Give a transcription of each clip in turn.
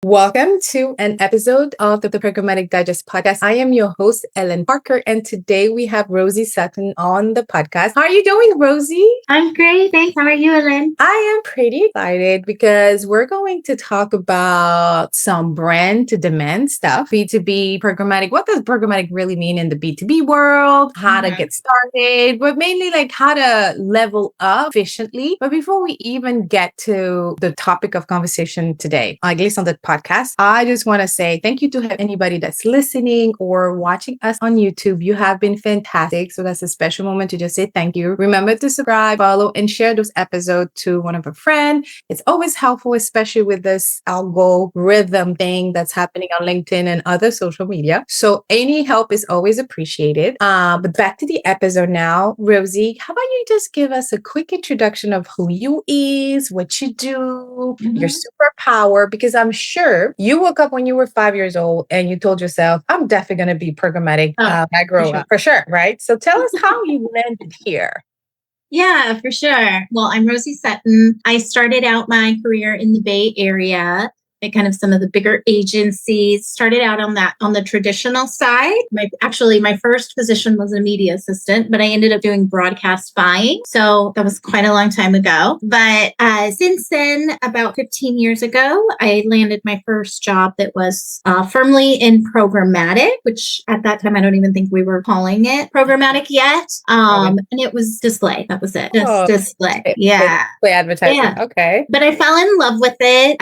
Welcome to an episode of the Programmatic Digest podcast. I am your host, Helene Parker, and today we have Rosey Sutton on the podcast. How are you doing, Rosey? I'm great. Thanks. How are you, Helene? I am pretty excited because we're going to talk about some brand to demand stuff, B2B programmatic. What does programmatic really mean in the B2B world? How to get started, but mainly like how to level up efficiently. But before we even get to the topic of conversation today, at least on the podcast, I just want to say thank you to anybody that's listening or watching us on YouTube. You have been fantastic. So that's a special moment to just say thank you. Remember to subscribe, follow, and share those episodes to one of a friend. It's always helpful, especially with this algorithm thing that's happening on LinkedIn and other social media. So any help is always appreciated. But back to the episode now. Rosey, how about you just give us a quick introduction of who you is, what you do, your superpower, because I'm sure you woke up when you were 5 years old and you told yourself, I'm definitely going to be programmatic when I grow up. For sure, right? So tell us how you landed here. Yeah, for sure. Well, I'm Rosey Sutton. I started out my career in the Bay Area at kind of some of the bigger agencies. Started out on the traditional side. My first position was a media assistant, but I ended up doing broadcast buying. So that was quite a long time ago. But since then, about 15 years ago, I landed my first job that was firmly in programmatic, which at that time, I don't even think we were calling it programmatic yet. And it was display. That was it. Just display. Yeah. Display advertising. Yeah. Okay. But I fell in love with it.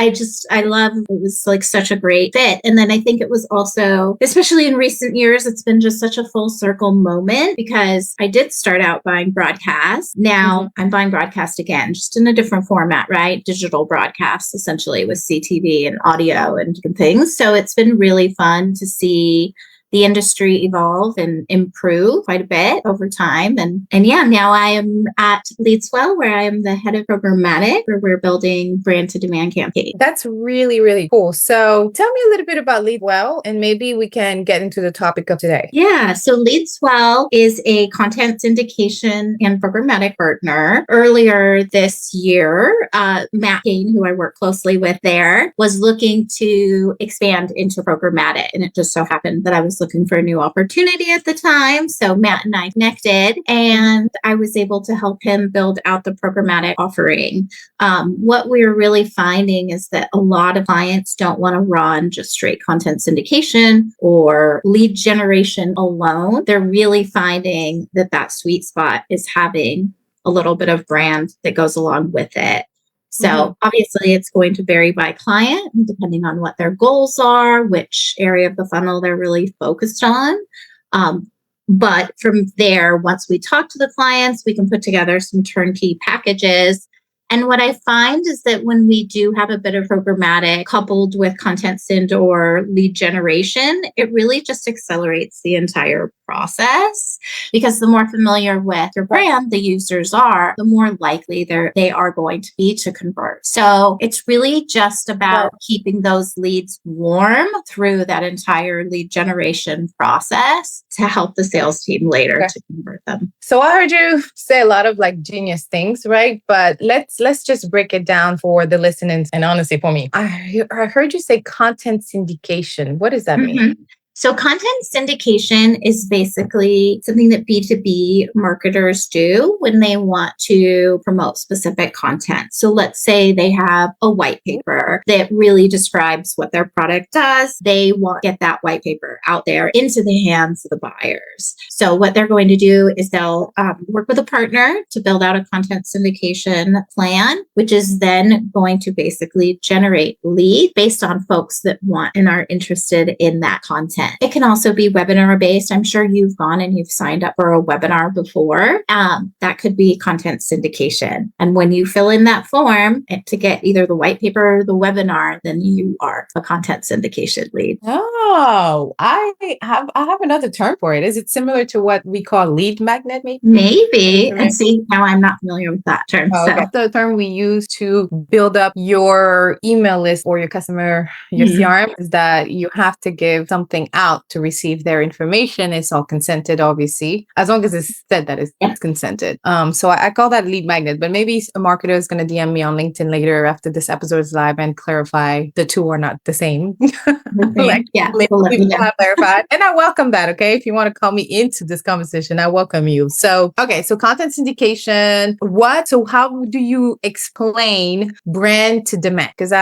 I love it was like such a great fit. And then I think it was also, especially in recent years, it's been just such a full circle moment because I did start out buying broadcast. Now I'm buying broadcast again, just in a different format, right? Digital broadcast, essentially with CTV and audio and things. So it's been really fun to see the industry evolve and improve quite a bit over time. And yeah, now I am at Leadswell, where I am the head of programmatic, where we're building brand to demand campaigns. That's really, really cool. So tell me a little bit about Leadswell, and maybe we can get into the topic of today. Yeah. So Leadswell is a content syndication and programmatic partner. Earlier this year, Matt Kane, who I work closely with there, was looking to expand into programmatic. And it just so happened that I was looking for a new opportunity at the time. So Matt and I connected, and I was able to help him build out the programmatic offering. What we're really finding is that a lot of clients don't want to run just straight content syndication or lead generation alone. They're really finding that sweet spot is having a little bit of brand that goes along with it. So obviously it's going to vary by client depending on what their goals are, which area of the funnel they're really focused on. But from there, once we talk to the clients, we can put together some turnkey packages. And what I find is that when we do have a bit of programmatic coupled with content synd or lead generation, it really just accelerates the entire process, because the more familiar with your brand the users are, the more likely they are going to be to convert. So it's really just about keeping those leads warm through that entire lead generation process to help the sales team later to convert them. So I heard you say a lot of like genius things, right? But let's just break it down for the listeners and honestly for me. I heard you say content syndication. What does that mean? So content syndication is basically something that B2B marketers do when they want to promote specific content. So let's say they have a white paper that really describes what their product does. They want to get that white paper out there into the hands of the buyers. So what they're going to do is they'll work with a partner to build out a content syndication plan, which is then going to basically generate lead based on folks that want and are interested in that content. It can also be webinar based. I'm sure you've gone and you've signed up for a webinar before. That could be content syndication. And when you fill in that form to get either the white paper or the webinar, then you are a content syndication lead. Oh, I have another term for it. Is it similar to what we call lead magnet? Maybe. And see, now I'm not familiar with that term. That's the term we use to build up your email list or your customer, your CRM, is that you have to give something out to receive their information. It's all consented, obviously, as long as it's said that it's consented. So I call that lead magnet, but maybe a marketer is going to DM me on LinkedIn later after this episode is live and clarify the two are not the same. Like, yeah, we'll clarify. And I welcome that. Okay. If you want to call me into this conversation, I welcome you. So, okay. So content syndication, so how do you explain brand to demand? Because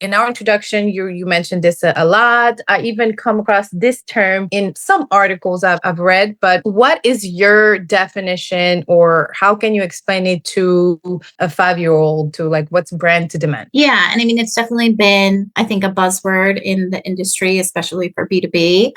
in our introduction, you mentioned this a lot. I even come across this term in some articles I've read, but what is your definition, or how can you explain it to a 5-year-old, to like what's brand to demand? Yeah. And I mean, it's definitely been, I think, a buzzword in the industry, especially for B2B.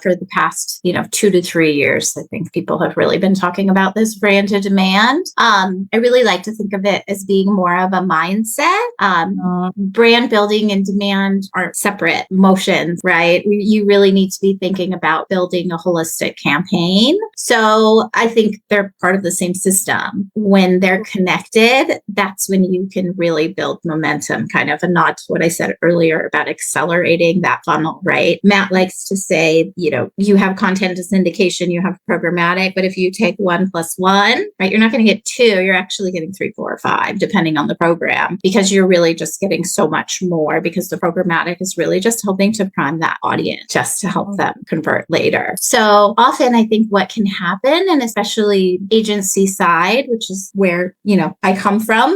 For the past, 2 to 3 years, I think people have really been talking about this brand to demand. I really like to think of it as being more of a mindset. Brand building and demand aren't separate motions, right? You really need to be thinking about building a holistic campaign. So I think they're part of the same system. When they're connected, that's when you can really build momentum, kind of a nod to what I said earlier about accelerating that funnel, right? Matt likes to say, you have content syndication, you have programmatic, but if you take 1 + 1, right, you're not going to get 2, you're actually getting 3, 4, or 5, depending on the program, because you're really just getting so much more, because the programmatic is really just helping to prime that audience just to help them convert later. So often I think what can happen, and especially agency side, which is where, I come from,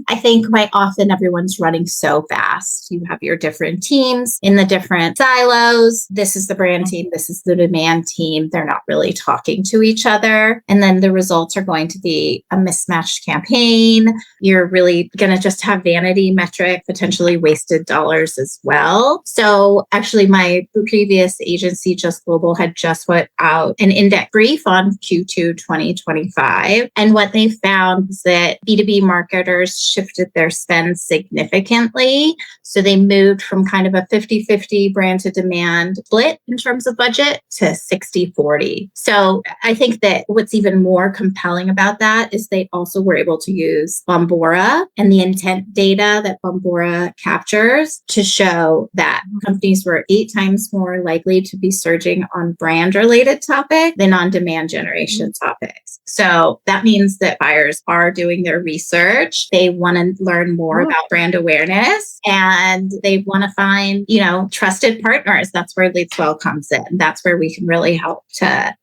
I think quite often everyone's running so fast. You have your different teams in the different silos. This is the brand team, this is the demand team. They're not really talking to each other. And then the results are going to be a mismatched campaign. You're really going to just have vanity metric, potentially wasted dollars as well. So actually my previous agency, Just Global, had just put out an in-depth brief on Q2 2025. And what they found was that B2B marketers shifted their spend significantly. So they moved from kind of a 50-50 brand to demand split in terms of budget to 60-40. So I think that what's even more compelling about that is they also were able to use Bombora and the intent data that Bombora captures to show that companies were 8 times more likely to be searching on brand related topics than on demand generation topics. So that means that buyers are doing their research. They want to learn more about brand awareness, and they want to find, trusted partners. That's where Leadswell comes in. That's where we can really help to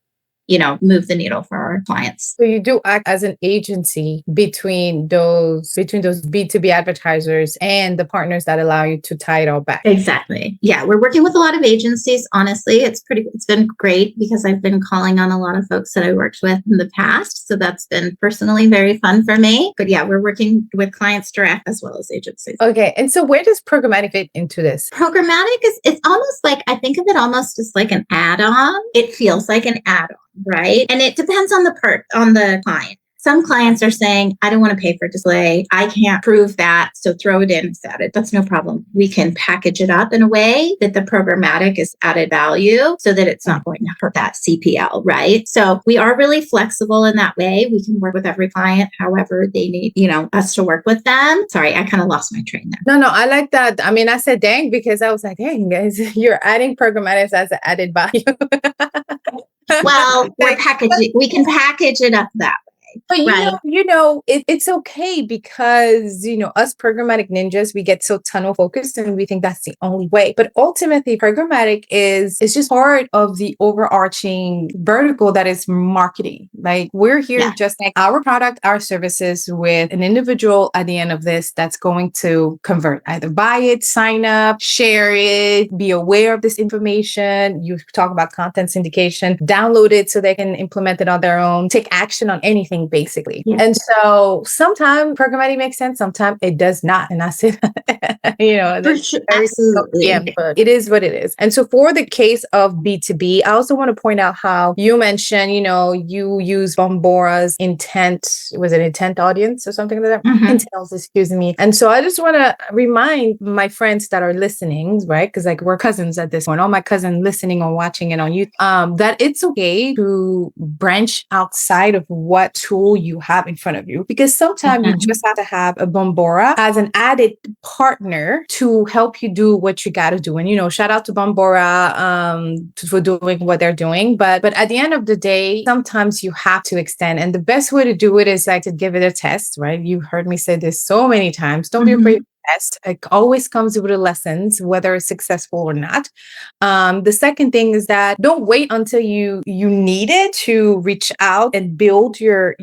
move the needle for our clients. So you do act as an agency between those B2B advertisers and the partners that allow you to tie it all back. Exactly. Yeah, we're working with a lot of agencies. Honestly, it's been great because I've been calling on a lot of folks that I worked with in the past. So that's been personally very fun for me. But yeah, we're working with clients direct as well as agencies. Okay. And so where does programmatic fit into this? Programmatic it's almost like, I think of it almost as like an add-on. It feels like an add-on. Right. And it depends on the client. Some clients are saying, I don't want to pay for display. I can't prove that. So throw it in, set it. That's no problem. We can package it up in a way that the programmatic is added value so that it's not going to hurt that CPL. Right. So we are really flexible in that way. We can work with every client however they need, us to work with them. Sorry, I kind of lost my train there. No, I like that. I mean, I said dang because I was like, dang, guys, you're adding programmatic as an added value. Well, we can package it up that way. But it's okay because, us programmatic ninjas, we get so tunnel focused and we think that's the only way. But ultimately, programmatic is just part of the overarching vertical that is marketing. Like we're here just like our product, our services with an individual at the end of this that's going to convert, either buy it, sign up, share it, be aware of this information. You talk about content syndication, download it so they can implement it on their own, take action on anything basically. Yeah. And so sometimes programmatic makes sense, sometimes it does not. And I said, absolutely. Yeah, but it is what it is. And so for the case of B2B, I also want to point out how you mentioned, you use Bombora's intent. Was it intent audience or something like that? Mm-hmm. Intels, excuse me. And so I just want to remind my friends that are listening, right? Because like we're cousins at this point, all my cousins listening or watching it on YouTube, that it's okay to branch outside of what tool you have in front of you, because sometimes you just have to have a Bombora as an added partner to help you do what you got to do. And, shout out to Bombora for doing what they're doing. But at the end of the day, sometimes you have to extend. And the best way to do it is like to give it a test, right? You've heard me say this so many times. Don't be afraid test. It always comes with the lessons, whether it's successful or not. The second thing is that don't wait until you need it to reach out and build your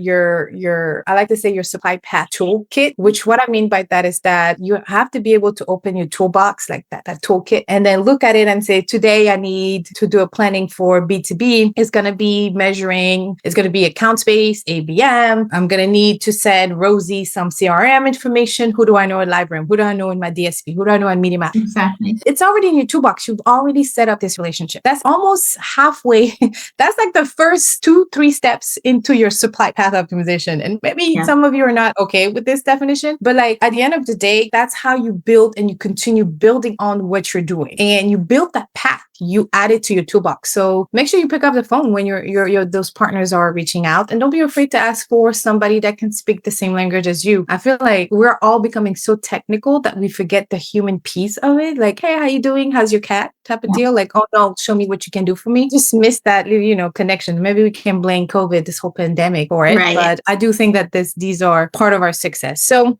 I like to say your supply path toolkit, which what I mean by that is that you have to be able to open your toolbox like that toolkit, and then look at it and say, today I need to do a planning for B2B. It's going to be measuring, it's going to be account-based, ABM. I'm going to need to send Rosey some CRM information. Who do I know at Library? Who do I know in my DSP? Who do I know in MediaMath? Exactly. It's already in your toolbox. You've already set up this relationship. That's almost halfway. That's like the first 2-3 steps into your supply path optimization. And maybe some of you are not okay with this definition, but like at the end of the day, that's how you build and you continue building on what you're doing. And you build that path. You add it to your toolbox. So make sure you pick up the phone when your those partners are reaching out, and don't be afraid to ask for somebody that can speak the same language as you. I feel like we're all becoming so technical that we forget the human piece of it. Like, hey, how you doing? How's your cat? Type of deal. Like, oh no, show me what you can do for me. Just miss that, connection. Maybe we can blame COVID, this whole pandemic for it, but I do think that these are part of our success. So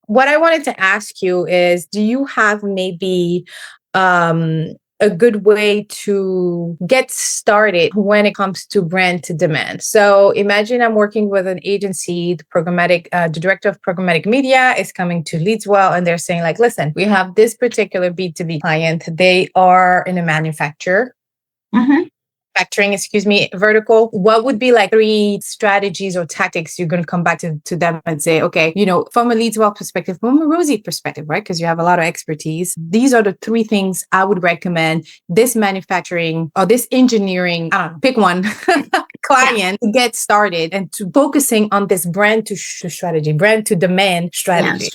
what I wanted to ask you is, do you have maybe a good way to get started when it comes to brand to demand? So imagine I'm working with an agency, the director of programmatic media is coming to Leadswell, and they're saying like, listen, we have this particular B2B client. They are in a manufacturing vertical. What would be like 3 strategies or tactics you're going to come back to them and say, okay, from a Leadswell perspective, from a Rosey perspective, right? Because you have a lot of expertise. These are the 3 things I would recommend this manufacturing or this engineering, pick one, client to get started and to focusing on this brand to demand strategy.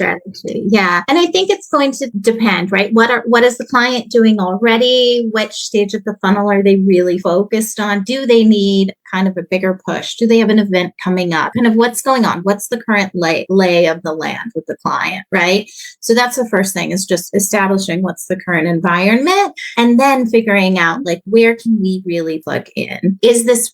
Yeah. And I think it's going to depend, right? What is the client doing already? Which stage of the funnel are they really focused on? Do they need kind of a bigger push? Do they have an event coming up? Kind of what's going on? What's the current lay of the land with the client, right? So that's the first thing, is just establishing what's the current environment, and then figuring out like, where can we really plug in? Is this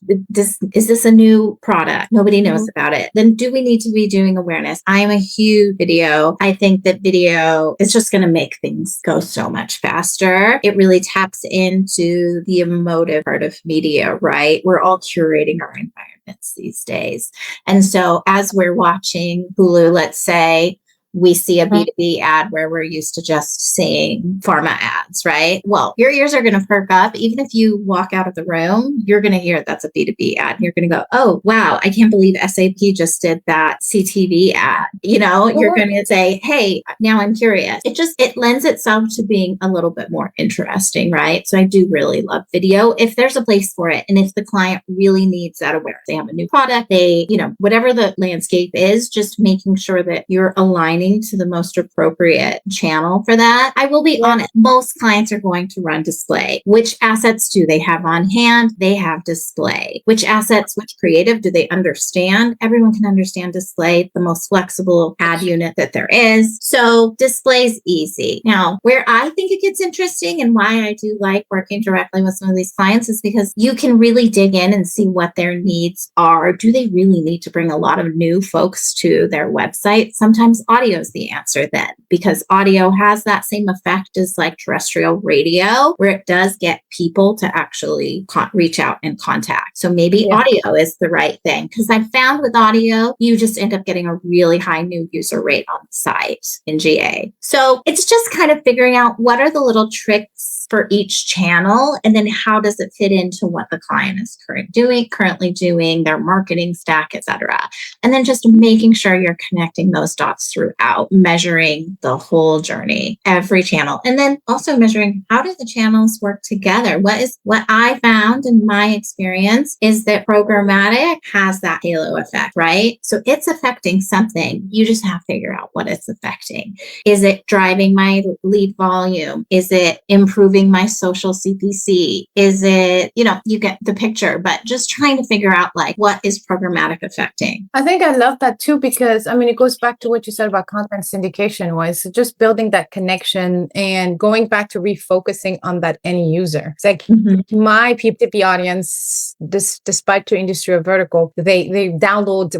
a new product? Nobody knows about it. Then do we need to be doing awareness? I am a huge video. I think that video is just going to make things go so much faster. It really taps into the emotive part of media, right? We're all curating our environments these days. And so as we're watching Hulu, let's say, we see a B2B ad where we're used to just seeing pharma ads, right? Well, your ears are going to perk up. Even if you walk out of the room, you're going to hear that's a B2B ad. And you're going to go, oh, wow, I can't believe SAP just did that CTV ad. You're going to say, hey, now I'm curious. It lends itself to being a little bit more interesting, right? So I do really love video if there's a place for it. And if the client really needs that awareness, they have a new product, whatever the landscape is, just making sure that you're aligning to the most appropriate channel for that. I will be honest, most clients are going to run display. Which assets do they have on hand? They have display. Which assets, which creative do they understand? Everyone can understand display, the most flexible ad unit that there is. So display's easy. Now, where I think it gets interesting and why I do like working directly with some of these clients is because you can really dig in and see what their needs are. Do they really need to bring a lot of new folks to their website? Sometimes audio is the answer then, because audio has that same effect as like terrestrial radio, where it does get people to actually reach out and contact. So maybe audio is the right thing, because I've found with audio, you just end up getting a really high new user rate on the site in GA. So it's just kind of figuring out what are the little tricks for each channel, and then how does it fit into what the client is currently doing, their marketing stack, etc. And then just making sure you're connecting those dots throughout, measuring the whole journey, every channel, and then also measuring how do the channels work together. What I found in my experience is that programmatic has that halo effect, right? So it's affecting something. You just have to figure out what it's affecting. Is it driving my lead volume? Is it improving my social CPC? Is it, you get the picture, but just trying to figure out like what is programmatic affecting. I think I love that too, because it goes back to what you said about content syndication, was just building that connection and going back to refocusing on that end user. It's like my P2P audience, despite to industry or vertical, they download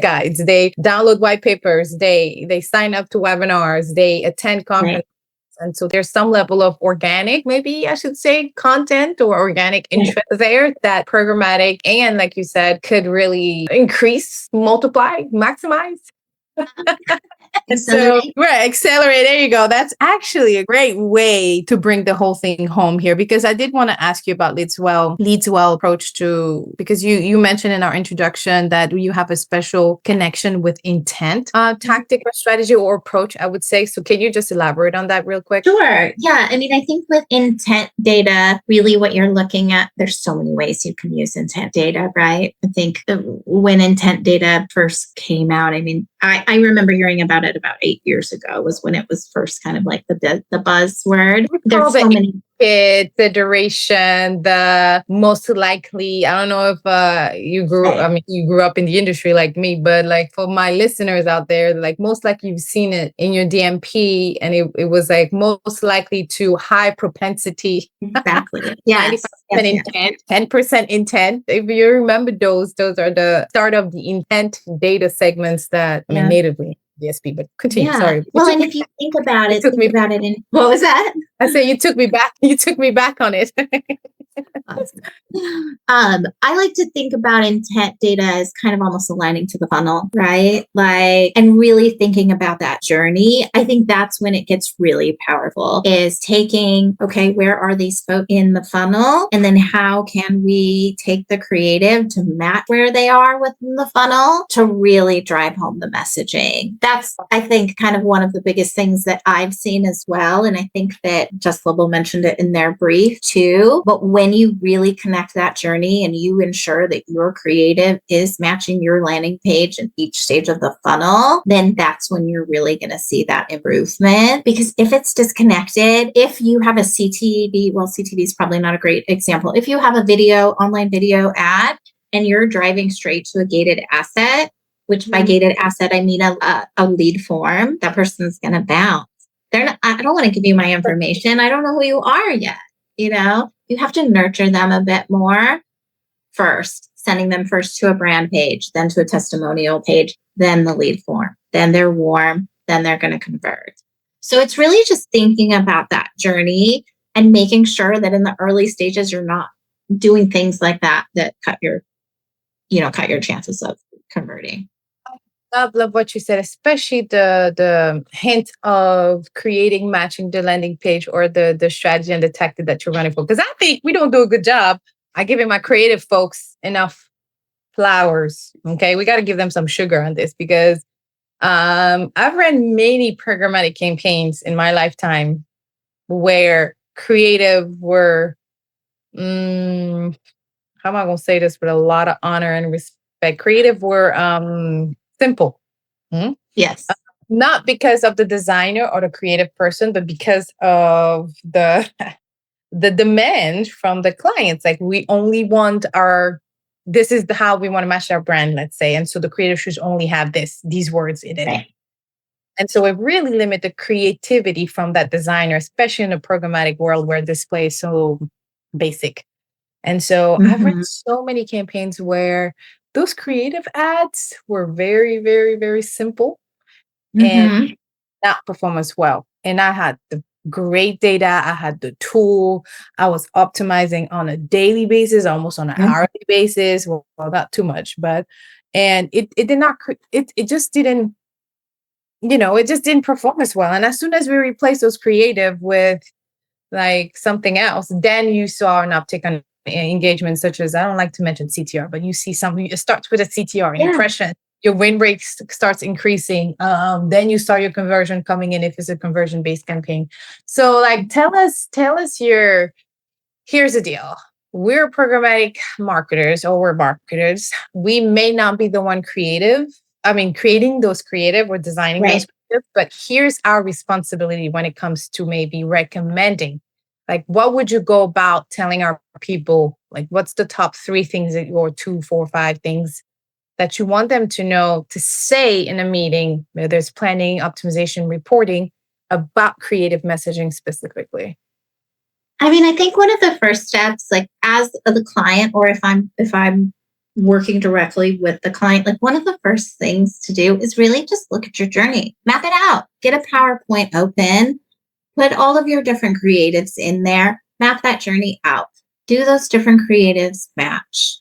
guides, they download white papers, they sign up to webinars, they attend conferences. Right. And so there's some level of organic, maybe I should say, content or organic interest there that programmatic and, like you said, could really increase, multiply, maximize. So, right, accelerate. There you go. That's actually a great way to bring the whole thing home here, because I did want to ask you about Leadswell approach to, because you mentioned in our introduction that you have a special connection with intent, tactic or strategy or approach, I would say. So can you just elaborate on that real quick? Sure. Yeah. I think with intent data, really what you're looking at, there's so many ways you can use intent data, right? I think when intent data first came out, I remember hearing about it about 8 years ago was when it was first kind of like the buzzword. There's so many. The duration, the most likely. I don't know if you grew up in the industry like me, but like for my listeners out there, like most likely you've seen it in your DMP, and it was like most likely to high propensity. Exactly. Yes. 95% intent, 10% intent. If you remember those are the start of the intent data segments that natively DSP, but continue. Sorry. Well, and if you think about it, what was that? I say you took me back. You took me back on it. Awesome. I like to think about intent data as kind of almost aligning to the funnel, right? Like, and really thinking about that journey. I think that's when it gets really powerful, is taking, okay, where are these folks in the funnel? And then how can we take the creative to match where they are within the funnel to really drive home the messaging? That's, I think, kind of one of the biggest things that I've seen as well. And I think that Just Global mentioned it in their brief too. But when you really connect that journey and you ensure that your creative is matching your landing page in each stage of the funnel, then that's when you're really going to see that improvement. Because if it's disconnected, if you have a CTV, well, CTV is probably not a great example. If you have a online video ad and you're driving straight to a gated asset, which by gated asset, I mean a lead form, that person's going to bounce. I don't want to give you my information. I don't know who you are yet. You have to nurture them a bit more first, sending them first to a brand page, then to a testimonial page, then the lead form, then they're warm, then they're going to convert. So it's really just thinking about that journey and making sure that in the early stages, you're not doing things like that cut your chances of converting. Love what you said, especially the hint of creating, matching the landing page or the strategy and the tactic that you're running for. Because I think we don't do a good job at giving my creative folks enough flowers. Okay, we got to give them some sugar on this, because I've ran many programmatic campaigns in my lifetime where creative were, how am I going to say this with a lot of honor and respect? Creative were simple. Yes. Not because of the designer or the creative person, but because of the demand from the clients. Like, we only want this is how we want to match our brand, let's say. And so the creative should only have these words in it. Right. And so it really limits the creativity from that designer, especially in the programmatic world where display is so basic. And so I've run so many campaigns where those creative ads were very, very, very simple and not perform as well. And I had the great data. I had the tool. I was optimizing on a daily basis, almost on an hourly basis. Well, not too much, and it did not, it just didn't, it just didn't perform as well. And as soon as we replaced those creative with like something else, then you saw an uptick on engagement, such as, I don't like to mention CTR, but you see something, it starts with a CTR impression. your win rate starts increasing. Then you start your conversion coming in if it's a conversion based campaign. So like, tell us here's the deal. We're programmatic marketers, or we're marketers. We may not be the one creating those creative or designing those creative, but here's our responsibility when it comes to maybe recommending. Like, what would you go about telling our people? Like, what's the top 3 things or 2, 4, 5 things that you want them to know to say in a meeting where there's planning, optimization, reporting about creative messaging specifically? I mean, I think one of the first steps, like as the client, or if I'm working directly with the client, like one of the first things to do is really just look at your journey, map it out, get a PowerPoint open, put all of your different creatives in there, map that journey out. Do those different creatives match?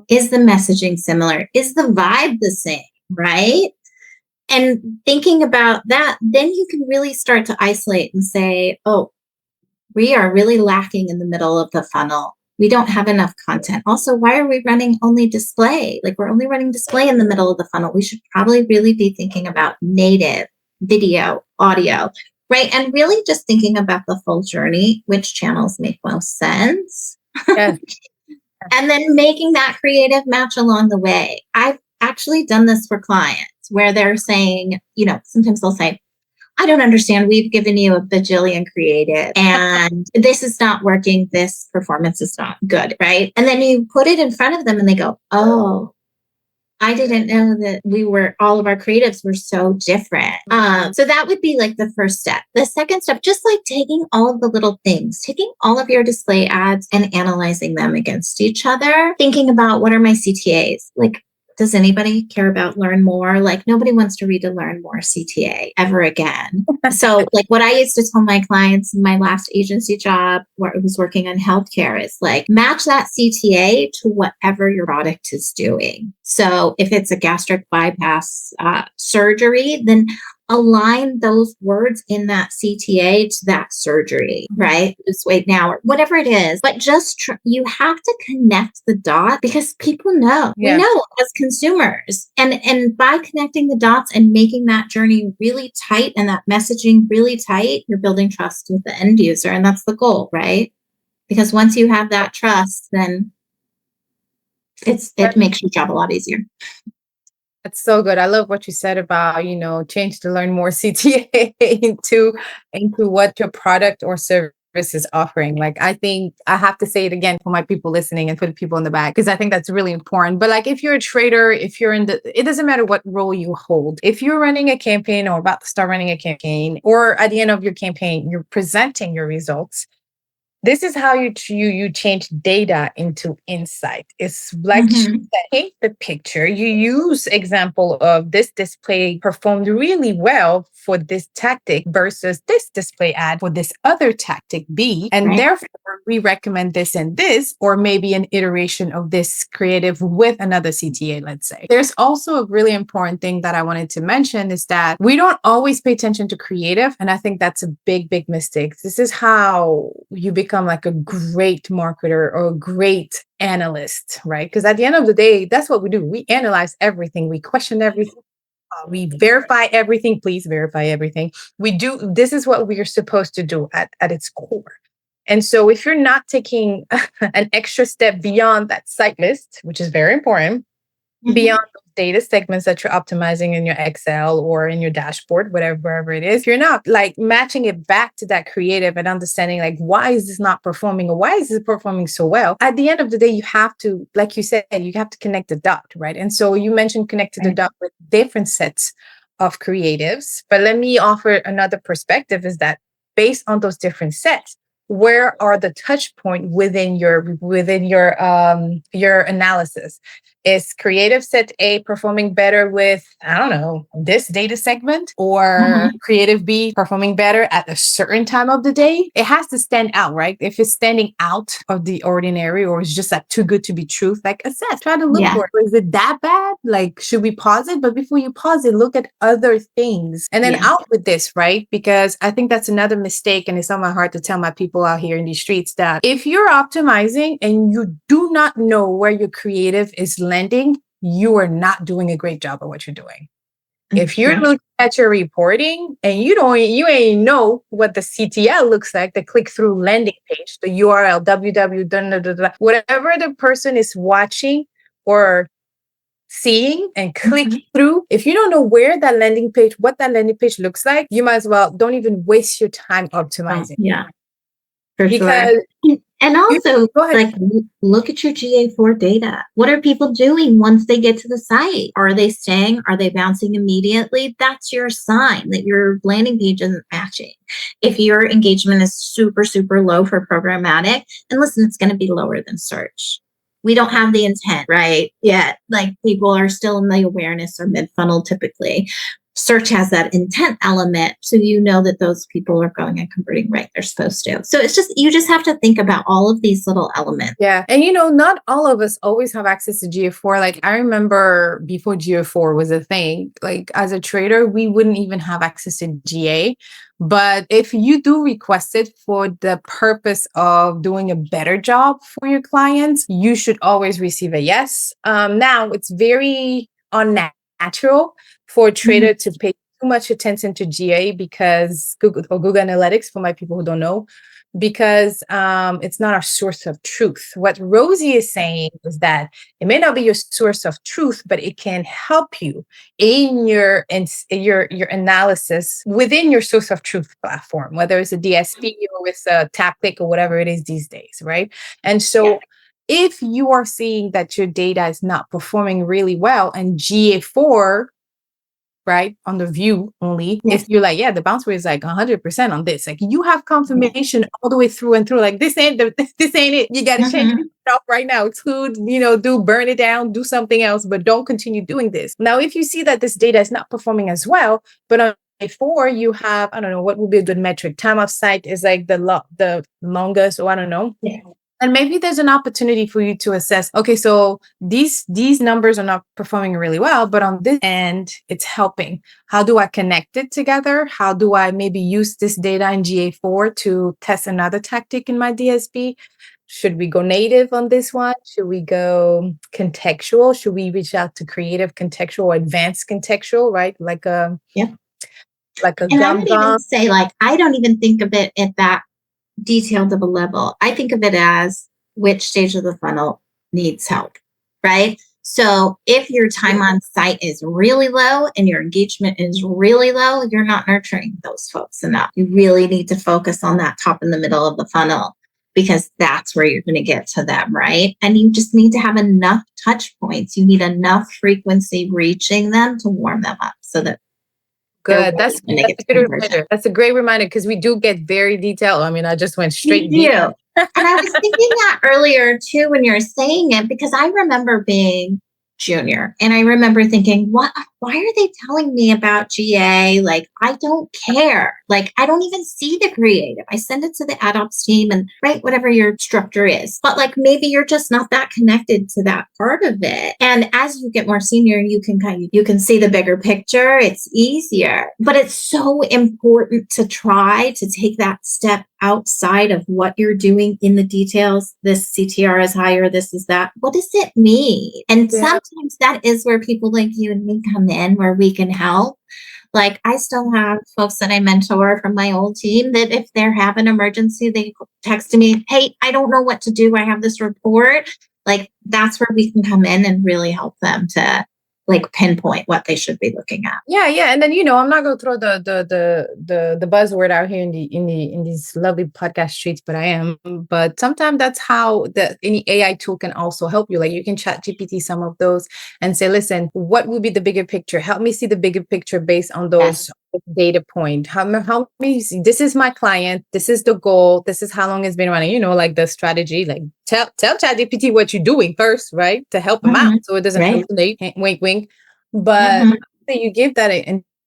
Is the messaging similar? Is the vibe the same? Right? And thinking about that, then you can really start to isolate and say, oh, we are really lacking in the middle of the funnel. We don't have enough content. Also, why are we running only display? Like, we're only running display in the middle of the funnel. We should probably really be thinking about native video, audio, right? And really just thinking about the full journey, which channels make most sense. Yes. And then making that creative match along the way. I've actually done this for clients where they're saying, sometimes they'll say, I don't understand. We've given you a bajillion creative and this is not working. This performance is not good, right? And then you put it in front of them and they go, oh, I didn't know that all of our creatives were so different. So that would be like the first step. The second step, just like taking all of the little things, taking all of your display ads and analyzing them against each other, thinking about what are my CTAs? Like, does anybody care about Learn More? Like, nobody wants to read a Learn More CTA ever again. So like what I used to tell my clients in my last agency job where I was working on healthcare is like, match that CTA to whatever your product is doing. So if it's a gastric bypass surgery, then align those words in that CTA to that surgery, right? Lose weight now or whatever it is. But just you have to connect the dots because people know. Yeah. We know as consumers. And by connecting the dots and making that journey really tight and that messaging really tight, you're building trust with the end user. And that's the goal, right? Because once you have that trust, then it makes your job a lot easier. That's so good. I love what you said about, change to Learn More CTA into what your product or service is offering. Like, I think I have to say it again for my people listening and for the people in the back, because I think that's really important. But like, if you're a trader, if you're it doesn't matter what role you hold. If you're running a campaign or about to start running a campaign, or at the end of your campaign, you're presenting your results. This is how you change data into insight. It's like you take the picture, you use example of this display performed really well for this tactic versus this display ad for this other tactic B. And therefore we recommend this and this, or maybe an iteration of this creative with another CTA, let's say. There's also a really important thing that I wanted to mention is that we don't always pay attention to creative. And I think that's a big, big mistake. This is how you become like a great marketer or a great analyst, right? Because at the end of the day, that's what we do. We analyze everything. We question everything. We verify everything. Please verify everything. This is what we are supposed to do at its core. And so if you're not taking an extra step beyond that site list, which is very important, beyond those data segments that you're optimizing in your Excel or in your dashboard, wherever it is, you're not like matching it back to that creative and understanding like, why is this not performing or why is this performing so well? At the end of the day, you have to, like you said, you have to connect the dot, right? And so you mentioned connected the dot with different sets of creatives, but let me offer another perspective is that based on those different sets, where are the touch point within your analysis? Is creative set A performing better with, I don't know, this data segment, or creative B performing better at a certain time of the day? It has to stand out, right? If it's standing out of the ordinary, or it's just like too good to be truth, like assess, try to look for it. Is it that bad? Like, should we pause it? But before you pause it, look at other things and then out with this, right? Because I think that's another mistake. And it's on my heart to tell my people out here in these streets that if you're optimizing and you do not know where your creative is landing, you are not doing a great job of what you're doing. If you're Yeah. looking at your reporting and you ain't know what the CTL looks like, the click-through landing page, the URL, www, whatever the person is watching or seeing and click through. If you don't know where that landing page, what that landing page looks like, you might as well don't even waste your time optimizing. Yeah, for Because sure. And also, go ahead. like, look at your GA4 data. What are people doing once they get to the site? Are they staying? Are they bouncing immediately? That's your sign that your landing page isn't matching. If your engagement is super, super low for programmatic, and listen, it's going to be lower than search. We don't have the intent, right? Yet, like, people are still in the awareness or mid funnel typically. Search has that intent element, so you know that those people are going and converting right they're supposed to. So it's just, you just have to think about all of these little elements. Yeah. And not all of us always have access to GA4. Like, I remember before GA4 was a thing, like as a trader, we wouldn't even have access to GA. But if you do request it for the purpose of doing a better job for your clients, you should always receive a yes. Now it's very unnatural for a trader to pay too much attention to GA because Google Analytics, for my people who don't know, because it's not our source of truth. What Rosey is saying is that it may not be your source of truth, but it can help you in your analysis within your source of truth platform, whether it's a DSP or it's a tactic or whatever it is these days, right? And so if you are seeing that your data is not performing really well and GA4, right, on the view only, if you're like, yeah, the bounce rate is like 100% on this, like you have confirmation all the way through and through, like this ain't it, you got to change it off right now, exclude, burn it down, do something else, but don't continue doing this. Now, if you see that this data is not performing as well, but on before you have, I don't know, what would be a good metric? Time of sight is like the longest, or I don't know. And maybe there's an opportunity for you to assess, okay, so these numbers are not performing really well, but on this end, it's helping. How do I connect it together? How do I maybe use this data in GA4 to test another tactic in my DSP? Should we go native on this one? Should we go contextual? Should we reach out to creative contextual or advanced contextual, right? Like a And I would even say, like, I don't even think of it at that detailed of a level. I think of it as which stage of the funnel needs help, right? So if your time on site is really low and your engagement is really low, you're not nurturing those folks enough. You really need to focus on that top in the middle of the funnel, because that's where you're going to get to them, right? And you just need to have enough touch points. You need enough frequency reaching them to warm them up so that good. That's a good reminder. That's a great reminder, because we do get very detailed. I mean, I just went straight deep. And I was thinking that earlier too when you were saying it, because I remember being junior and I remember thinking, why are they telling me about GA? Like, I don't care. Like, I don't even see the creative. I send it to the ad ops team and write whatever your structure is. But like, maybe you're just not that connected to that part of it. And as you get more senior, you can see the bigger picture. It's easier, but it's so important to try to take that step outside of what you're doing in the details. This CTR is higher. This is that. What does it mean? And sometimes that is where people like you and me come in, where we can help. Like, I still have folks that I mentor from my old team that if they have an emergency, they text me, hey, I don't know what to do. I have this report. Like, that's where we can come in and really help them to like pinpoint what they should be looking at. Yeah. And then, I'm not going to throw the buzzword out here in these lovely podcast streets, but I am. But sometimes that's how any AI tool can also help you. Like, you can chat GPT some of those and say, listen, what would be the bigger picture? Help me see the bigger picture based on those data point. Help me see, this is my client, this is the goal, this is how long it's been running, like the strategy. Like, tell ChatGPT what you're doing first, right? To help them out so it doesn't hallucinate, wink, wink. But after you give that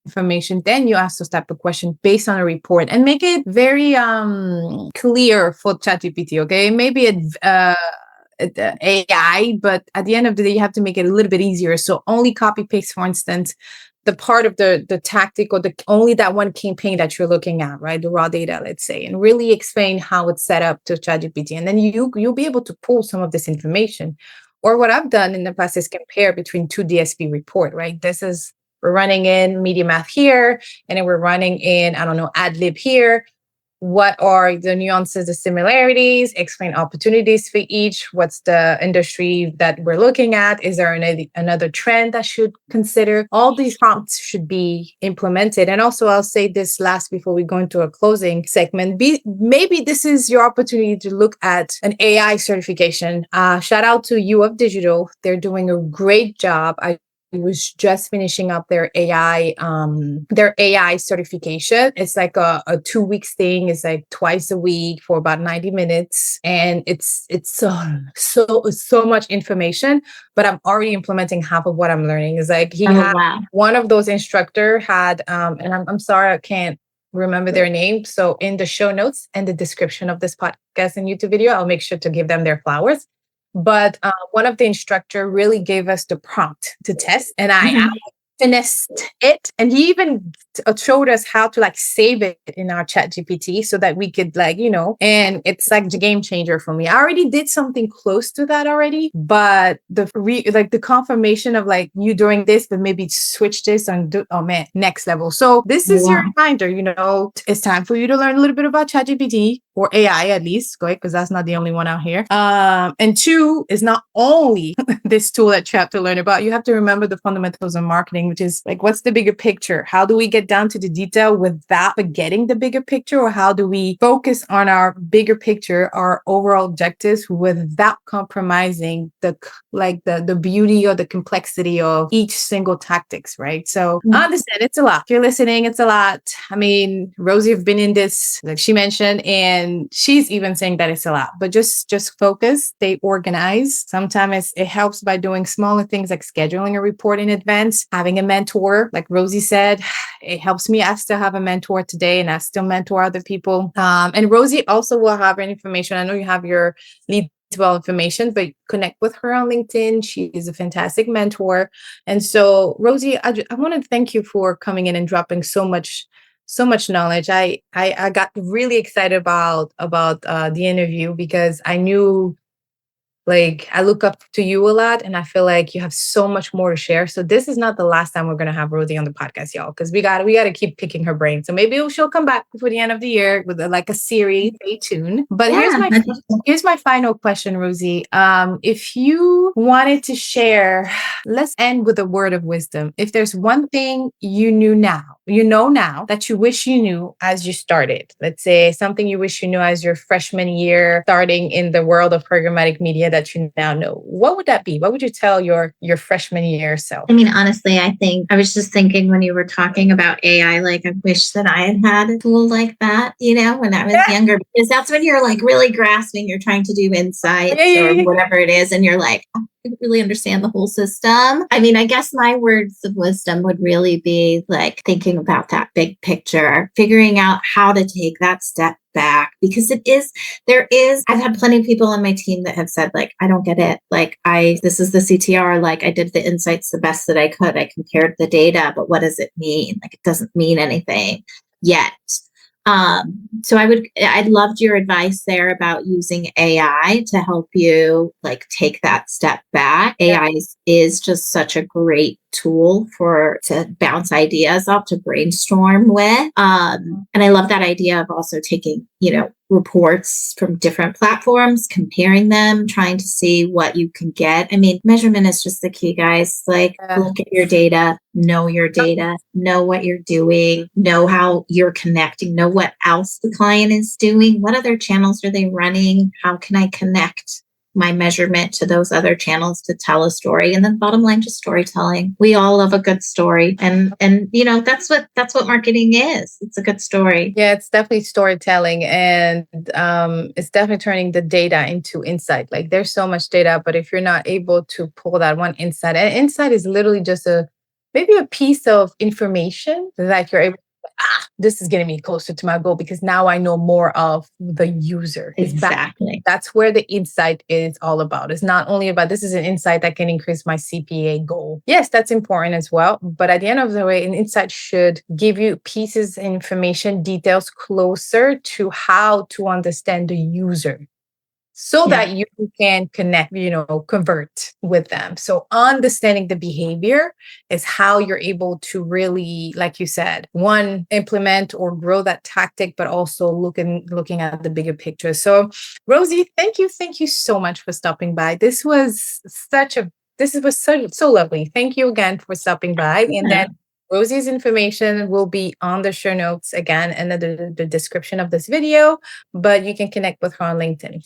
information, then you ask those type of questions based on a report and make it very clear for ChatGPT, okay? Maybe AI, but at the end of the day, you have to make it a little bit easier. So only copy paste, for instance, the part of the tactic or only that one campaign that you're looking at, right? The raw data, let's say, and really explain how it's set up to ChatGPT. And then you'll be able to pull some of this information. or what I've done in the past is compare between two DSP report, right? We're running in media math here, and then we're running in, I don't know, ad lib here. What are the nuances, the similarities? Explain opportunities for each. What's the industry that we're looking at? Is there another trend that should consider? All these prompts should be implemented. And also, I'll say this last before we go into a closing segment. Maybe this is your opportunity to look at an AI certification. Shout out to U of Digital. They're doing a great job. I was just finishing up their AI certification. It's like a 2 week thing. It's like twice a week for about 90 minutes. And it's so much information, but I'm already implementing half of what I'm learning. Is like Wow. one of those instructor had, and I'm sorry, I can't remember their name. So in the show notes and the description of this podcast and YouTube video, I'll make sure to give them their flowers. But one of the instructor really gave us the prompt to test, and I finished it. And he even showed us how to like save it in our chat GPT so that we could and it's like the game changer for me. I already did something close to that already, but the confirmation of like you doing this, but maybe switch this and oh man, next level. So this is your reminder, it's time for you to learn a little bit about chat GPT or AI at least, because that's not the only one out here. And two is not only this tool that you have to learn about, you have to remember the fundamentals of marketing, which is like, what's the bigger picture? How do we get down to the detail without forgetting the bigger picture? Or how do we focus on our bigger picture, our overall objectives without compromising the beauty or the complexity of each single tactics, right? So I understand it's a lot. If you're listening, it's a lot. I mean, Rosey have been in this, like she mentioned, and she's even saying that it's a lot, but just focus, stay organized. Sometimes it helps by doing smaller things like scheduling a report in advance, having a mentor, like Rosey said. It helps me. I still have a mentor today, and I still mentor other people. And Rosey also will have her information. I know you have your Leadswell information, but connect with her on LinkedIn. She is a fantastic mentor. And so, Rosey, I want to thank you for coming in and dropping so much knowledge. I got really excited about the interview because I knew, like, I look up to you a lot, and I feel like you have so much more to share. So this is not the last time we're going to have Rosey on the podcast, y'all, because we got to keep picking her brain. So maybe she'll come back before the end of the year with a series. Stay tuned. But here's my final question, Rosey. If you wanted to share, let's end with a word of wisdom. If there's one thing you know now that you wish you knew as you started, let's say something you wish you knew as your freshman year starting in the world of programmatic media that you now know, what would that be? What would you tell your freshman year self? I mean, honestly, I think I was just thinking when you were talking about AI, like I wish that I had a tool like that, when I was younger, because that's when you're like really grasping, you're trying to do insights or whatever it is, and you're like, I don't really understand the whole system. I mean, I guess my words of wisdom would really be like thinking about that big picture, figuring out how to take that step back, because I've had plenty of people on my team that have said, like, I don't get it. Like, this is the CTR. Like, I did the insights the best that I could. I compared the data, but what does it mean? Like, it doesn't mean anything yet. So I loved your advice there about using AI to help you like take that step back. AI is just such a great tool to bounce ideas off, to brainstorm with. And I love that idea of also taking, reports from different platforms, comparing them, trying to see what you can get. I mean, measurement is just the key, guys. Like, look at your data, know what you're doing, know how you're connecting, know what else the client is doing, what other channels are they running, how can I connect my measurement to those other channels to tell a story. And then bottom line, just storytelling. We all love a good story. And that's what marketing is. It's a good story. Yeah, it's definitely storytelling, and it's definitely turning the data into insight. Like, there's so much data, but if you're not able to pull that one insight, and insight is literally just maybe a piece of information that you're able to, this is getting me closer to my goal because now I know more of the user. Exactly. That's where the insight is all about. It's not only about, this is an insight that can increase my CPA goal. Yes, that's important as well. But at the end of the day, an insight should give you pieces of information, details closer to how to understand the user. so Yeah. that you can connect, convert with them. So understanding the behavior is how you're able to really, like you said, one, implement or grow that tactic, but also looking at the bigger picture. So Rosey, thank you so much for stopping by. This was so lovely. Thank you again for stopping by. And then Rosey's information will be on the show notes again and the description of this video, but you can connect with her on LinkedIn.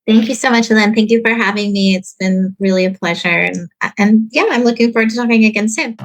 Thank you so much, Helene. Thank you for having me. It's been really a pleasure. And yeah, I'm looking forward to talking again soon.